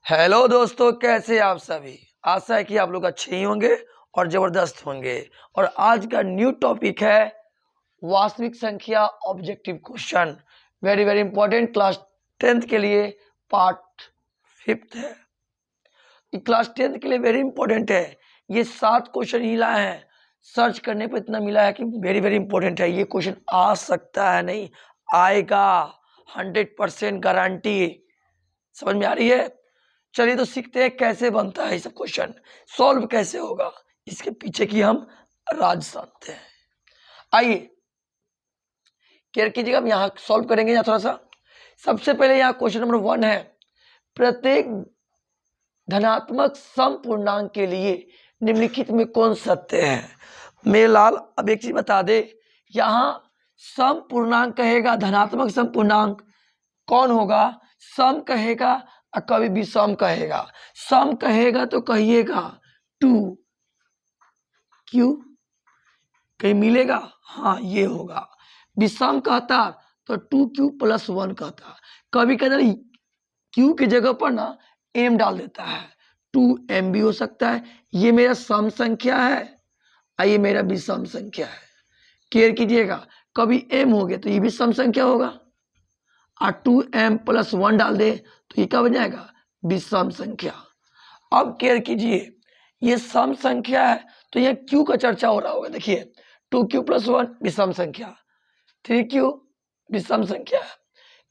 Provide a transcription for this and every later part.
Hello दोस्तों, कैसे आप सभी। आशा है कि आप लोग अच्छे ही होंगे और जबरदस्त होंगे। और आज का न्यू टॉपिक है वास्तविक संख्या objective question. Very very important, class 10th के लिए पार्ट 5 है। ये क्लास 10th के लिए वेरी इंपॉर्टेंट है। ये 7 क्वेश्चन ही लाए हैं, सर्च करने पर इतना मिला है कि वेरी वेरी इंपॉर्टेंट है। ये क्वेश्चन आ सकता है, नहीं आएगा, 100% गारंटी। समझ में आ रही है। चलिए तो सीखते हैं कैसे बनता है ये सब क्वेश्चन, सॉल्व कैसे होगा, इसके पीछे की हम राज जानते हैं। आइए केयर कीजिएगा, हम यहाँ सॉल्व करेंगे। यहाँ थोड़ा सा सबसे पहले यहाँ क्वेश्चन नंबर 1 है, प्रत्येक धनात्मक सम पूर्णांक के लिए निम्नलिखित में कौन सत्य है। मेरे लाल अब एक चीज बता दे, यहाँ सम पूर्णांक कहेगा, धनात्मक सम पूर्णांक कौन होगा, सम कहेगा और कभी भी सम कहेगा। सम कहेगा तो कहिएगा 2 क्यू, कहीं मिलेगा, हाँ ये होगा। विषम कहता तो 2q + 1 कहता। कभी कभी q की जगह पर ना m डाल देता है, 2m भी हो सकता है। ये मेरा सम संख्या है और ये मेरा विषम संख्या है। केयर कीजिएगा, कभी m हो गया तो ये भी सम संख्या होगा, और 2m + 1 डाल दे तो ये क्या बन जाएगा, विषम संख्या। अब केयर कीजिए, ये सम संख्या है तो ये q का चर्चा हो रहा होगा। देखिए 2q + 1 विषम संख्या, 3q विषम संख्या,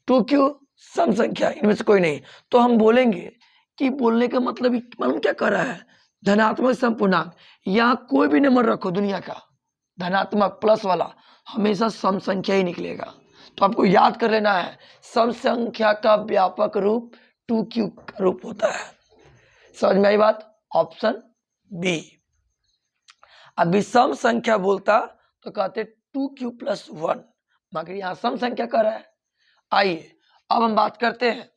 2q सम संख्या, इनमें से कोई नहीं। तो हम बोलेंगे कि बोलने का मतलब मालूम क्या कर रहा है, धनात्मक सम पूर्णांक। यहाँ कोई भी नंबर रखो दुनिया का, धनात्मक प्लस वाला हमेशा सम संख्या ही निकलेगा। तो आपको याद कर लेना है, सम संख्या का व्यापक रूप 2q का रूप होता है। समझ में आई बात, ऑप्शन बी। अब विषम संख्या बोलता तो कहते 2q + 1, मगर यहां सम संख्या कर रहा है। आइए अब हम बात करते हैं,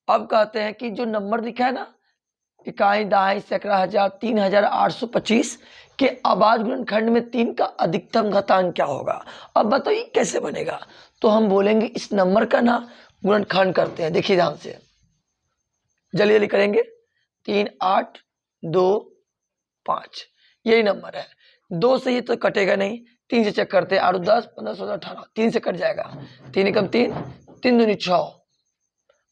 अब कहते हैं कि जो नंबर लिखा है ना, इकाई दहाई सैकड़ा हजार 3825 के अभाज्य गुणनखंड में 3 का अधिकतम घातांक क्या होगा। अब बताइए कैसे बनेगा। तो हम बोलेंगे इस नंबर का ना गुणनखंड करते हैं। देखिए ध्यान से, जल्दी जल्दी करेंगे। 3 8 2 5 यही नंबर है। 2 से ये तो कटेगा नहीं, 3 से चेक करते हैं। 8 10 15 16 18, 3 से कट जाएगा। 3 एकम 3, 3 दूनी 6,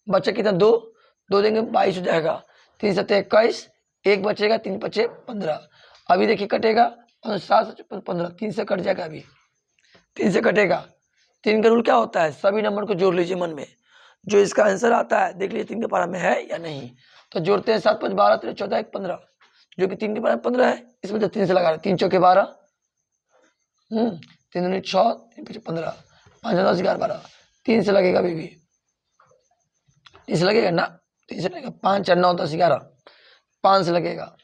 बचा कितना 2, 2 देंगे 22 हो जाएगा। 3 7 21, 1 बचेगा, 3 5 15। अभी देखिए कटेगा 7 15, 3 से कट जाएगा। अभी 3 से कटेगा। 3 का रूल क्या होता है, सभी नंबर को जोड़ लीजिए मन में, जो इसका आंसर आता है देख लीजिए 3 के पारा में है या नहीं। तो जोड़ते हैं 7 5 12 13 14 1 15, जो कि 3 के पारा में 15 है, इसमें तो 3 से लगा रहे, 3 चौके 12, 3 दूनी 6, 3 5 15, 5 10 11 12, 3 से लगेगा अभी भी, 3 से लगेगा ना, 3 से लगेगा, 5 4 9 10 11, 5 से लगेगा।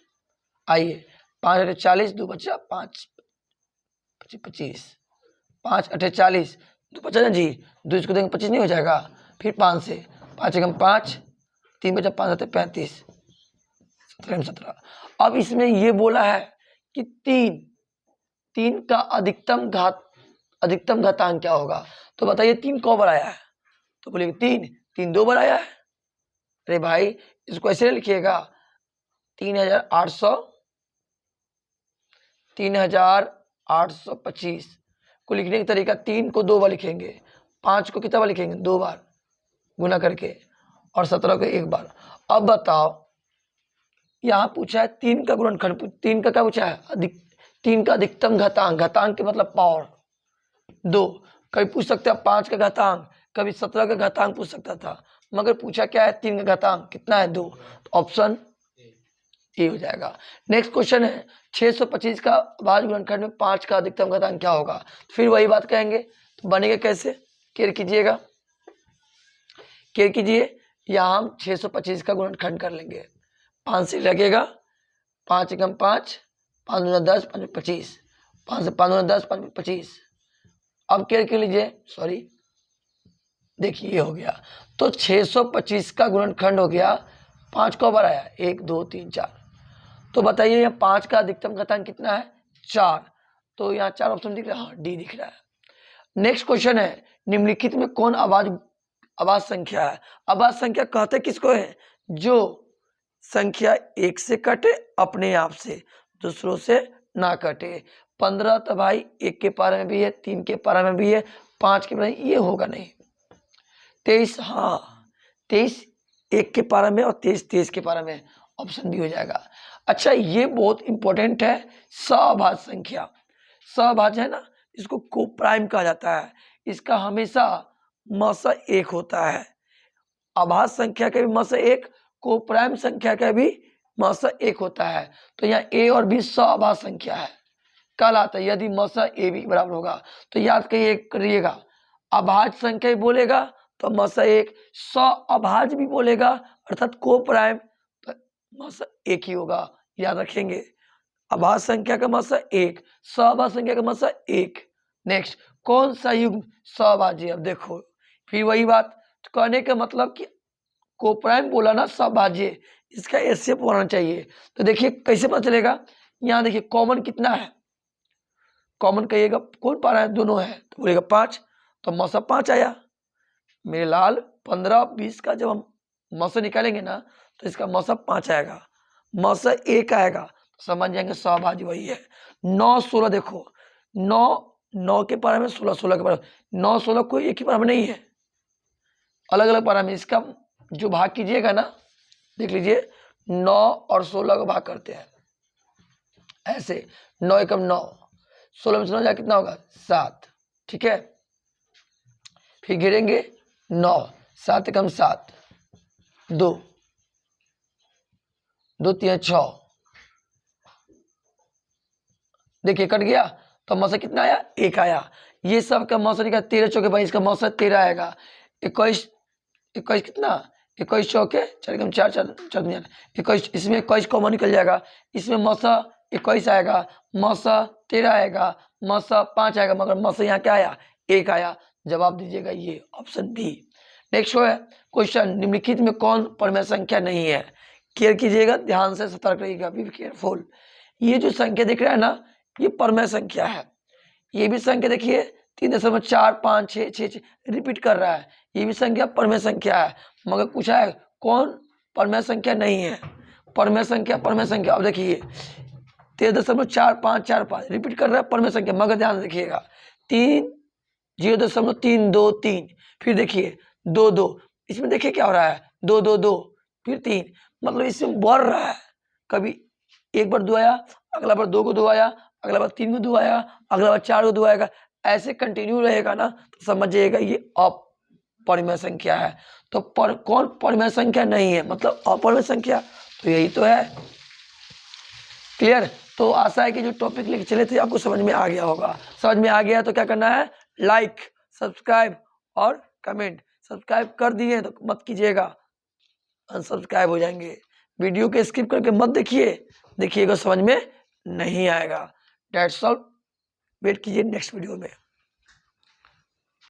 आइए 5 8 40, 2 बचा 5 25, 5 8 40, 2 बचा ना जी, 2 इसको देंगे 25 नहीं हो जाएगा। फिर 5 से 5 एकम 5, 3 बचा 5 7 35, 17 17। अब इसमें ये बोला है कि 3 का अधिकतम घातांक क्या होगा। तो बताइए 3 कौ बार आया है, तो बोलिए 3 2 बार आया है। अरे भाई इसको ऐसे लिखिएगा, 3825 को लिखने का तरीका, 3 को 2 बार लिखेंगे, 5 को कितना बार लिखेंगे 2 बार गुना करके, और 17 को 1 बार। अब बताओ, यहाँ पूछा है 3 का गुणनखंड, 3 का क्या पूछा है, 3 का अधिकतम घातांक, घातांक के मतलब पावर 2। कभी पूछ सकते हैं 5 का घातांक, कभी 17 का घातांक पूछ सकता था, मगर पूछा क्या है 3 का घातांक कितना है 2, तो ऑप्शन ए हो जाएगा। नेक्स्ट क्वेश्चन है 625 का अभाज्य गुणनखंड में 5 का अधिकतम घातांक क्या होगा। फिर वही बात कहेंगे, तो बनेगा कैसे, केयर कीजिएगा, केयर कीजिए। यहाँ हम 625 का गुणनखंड कर लेंगे, 5 से लगेगा, 5 एकम 5, 5 दूना 10, 5 25, 5 से 5 दूना 10, 5 25। अब केयर कर लीजिए, सॉरी देखिए ये हो गया। तो 625 का गुणनखंड हो गया, 5 कौ बार आया 1 2 3 4। तो बताइए यहाँ 5 का अधिकतम घातांक कितना है 4, तो यहाँ 4 ऑप्शन दिख रहा है, हाँ डी दिख रहा है। नेक्स्ट क्वेश्चन है, निम्नलिखित में कौन अभाज्य अभाज्य संख्या है। अभाज्य संख्या कहते किसको है? जो संख्या एक से कटे अपने आप से, दूसरों से ना कटे। 15 तो भाई एक के पारे में भी है, 3 के पारे में भी है, 5 के पारे में, ये होगा नहीं। 23, हाँ 23 एक के पारे में और 23 के पारे में, ऑप्शन बी हो जाएगा। अच्छा, ये बहुत इंपॉर्टेंट है, सभाज्य संख्या। सभाज्य है ना, इसको को प्राइम कहा जाता है, इसका हमेशा मस एक होता है। अभाज्य संख्या का भी मस एक, को प्राइम संख्या का भी मस एक होता है। तो यहाँ ए और बी सभाज्य संख्या है, कल आता है यदि मस ए बी बराबर होगा। तो याद करिएगा, अभाज्य संख्या भी बोलेगा तो मस एक, अभाज्य भी बोलेगा अर्थात को प्राइम, तो मस एक ही होगा, याद रखेंगे। अभाज्य संख्या का मस एक, सभाज्य संख्या का मस एक। नेक्स्ट, कौन सा युग्म सभाज्य? अब देखो फिर वही बात, तो कहने का मतलब कि को प्राइम बोला ना सभाज्य, इसका एसएफ होना चाहिए। तो देखिए कैसे पता चलेगा, यहाँ देखिए कॉमन कितना है, कॉमन कहिएगा कौन पा रहा है, दोनों है, तो बोलेगा 5, तो मौसा 5 आया। मेरे लाल 15 20 का जब हम मौसा निकालेंगे ना तो इसका मौसा 5 आएगा, मौसा 1 आएगा, समझ जाएंगे सभाज्य वही है। 9 16 देखो, 9 के पारा में, 16 के पारा में, 9 16 कोई एक ही पारा में नहीं है, अलग अलग पारा में। इसका जो भाग कीजिएगा ना, देख लीजिए 9 और 16 का भाग करते हैं ऐसे, 9 एकम 9, 16 में 9 कितना होगा 7, ठीक है। फिर गिरेंगे 9, 7 एकम 7, 2 2 3 6, देखिए कट गया, तो मौसा कितना आया 1 आया। ये सब का मौसा निकाल 13 चौके भाई, इसका मौसा 13 आएगा। 21 कितना, 21 चौके 4 एकम 4 4 21, इसमें 21 कॉमन निकल जाएगा, इसमें मौसा 21 आएगा, मौसा 13 आएगा, मौसा 5 आएगा, मगर मौसा यहाँ क्या आया 1 आया। जवाब दीजिएगा ये ऑप्शन बी। नेक्स्ट है क्वेश्चन, निम्नलिखित में कौन परमेय संख्या नहीं है? केयर कीजिएगा, ध्यान से सतर्क रहिएगा, बी केयरफुल। ये जो संख्या दिख रहा है ना, ये परमेय संख्या है। ये भी संख्या देखिए 3.4 5 6 6 रिपीट कर रहा है, ये भी संख्या परमेय संख्या है, मगर पूछा है कौन परमेय संख्या नहीं है? परमेय संख्या अब देखिए 13.4 5 4 5 रिपीट कर रहा है परमेय संख्या, मगर ध्यान रखिएगा 3 0.3 2 3, फिर देखिए 2 2, इसमें देखिए क्या हो रहा है 2 2 2, फिर 3, मतलब इसमें बढ़ रहा है। कभी एक बार 2 आया, अगला बार 2 को 2 आया, अगला बार 3 को 2 आया, अगला बार 4 को 2 आएगा, ऐसे कंटिन्यू रहेगा ना, तो समझिएगा ये अपरिमेय संख्या है। तो कौन परिमेय संख्या नहीं है, मतलब अपरिमेय संख्या, तो यही तो है। क्लियर? तो आशा है कि जो टॉपिक लेके चले थे आपको समझ में आ गया होगा। समझ में आ गया तो क्या करना है, लाइक सब्सक्राइब और कमेंट। सब्सक्राइब कर दिए तो मत कीजिएगा, अनसब्सक्राइब हो जाएंगे। वीडियो के स्किप करके मत देखिएगा, समझ में नहीं आएगा। डेट्स ऑल, वेट कीजिए नेक्स्ट वीडियो में।